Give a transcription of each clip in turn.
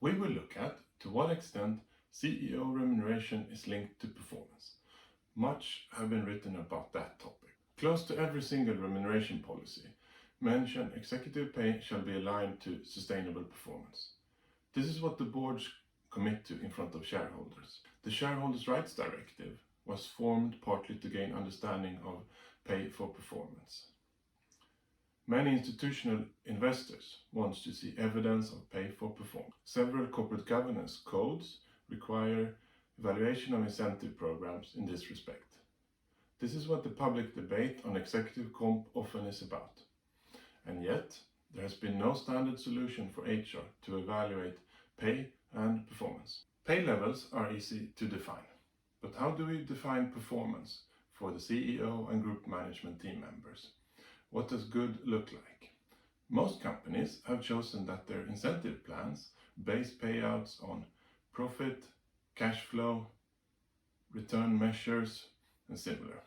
We will look at to what extent CEO remuneration is linked to performance. Much have been written about that topic. Close to every single remuneration policy mention executive pay shall be aligned to sustainable performance. This is what the boards commit to in front of shareholders. The Shareholders' Rights Directive was formed partly to gain understanding of pay for performance. Many institutional investors want to see evidence of pay for performance. Several corporate governance codes require evaluation of incentive programs in this respect. This is what the public debate on executive comp often is about. And yet, there has been no standard solution for HR to evaluate pay and performance. Pay levels are easy to define, but how do we define performance for the CEO and group management team members? What does good look like? Most companies have chosen that their incentive plans base payouts on profit, cash flow, return measures, and similar.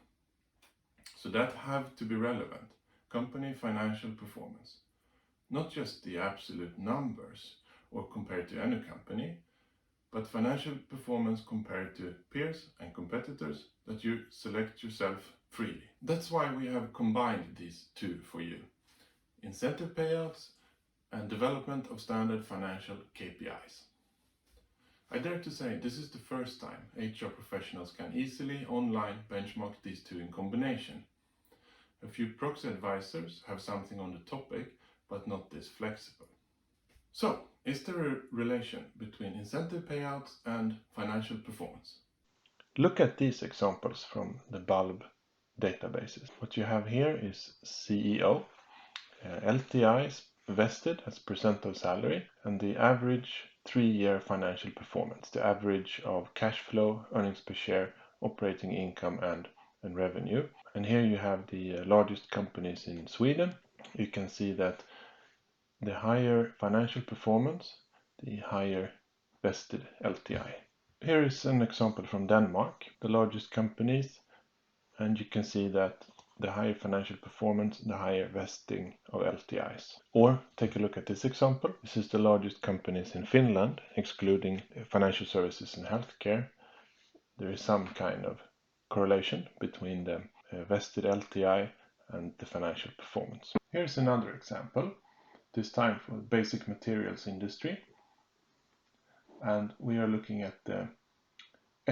So that have to be relevant. Company financial performance. Not just the absolute numbers or compared to any company, but financial performance compared to peers and competitors that you select yourself freely. That's why we have combined these two for you. Incentive payouts and development of standard financial KPIs. I dare to say this is the first time HR professionals can easily online benchmark these two in combination. A few proxy advisors have something on the topic, but not this flexible. So, is there a relation between incentive payouts and financial performance? Look at these examples from the bulb databases. What you have here is CEO, LTIs vested as percent of salary, and the average 3-year financial performance, the average of cash flow, earnings per share, operating income, and revenue. And here you have the largest companies in Sweden. You can see that the higher financial performance, the higher vested LTI. Here is an example from Denmark, the largest companies, and you can see that the higher financial performance, the higher vesting of LTIs. Or take a look at this example. This is the largest companies in Finland, excluding financial services and healthcare. There is some kind of correlation between the vested LTI and the financial performance. Here's another example, this time for the basic materials industry. And we are looking at the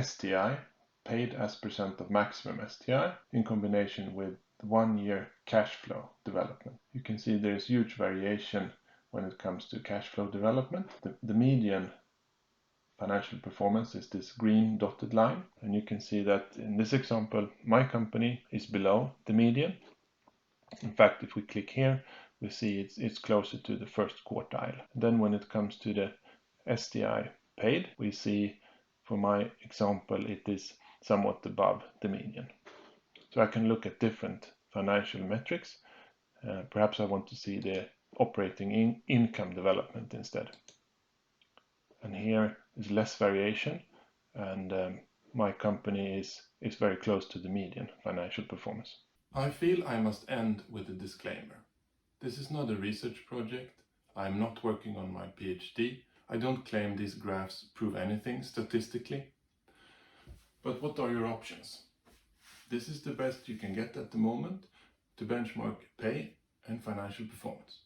STI, paid as percent of maximum STI, in combination with 1-year cash flow development. You can see there is huge variation when it comes to cash flow development. The median financial performance is this green dotted line, and you can see that in this example my company is below the median. In fact, if we click here, we see it's closer to the first quartile. Then when it comes to the STI paid, we see for my example it is somewhat above the median. So I can look at different financial metrics. Perhaps I want to see the operating income development instead. And here is less variation, and my company is very close to the median financial performance. I feel I must end with a disclaimer. This is not a research project. I am not working on my PhD. I don't claim these graphs prove anything statistically. But what are your options? This is the best you can get at the moment to benchmark pay and financial performance.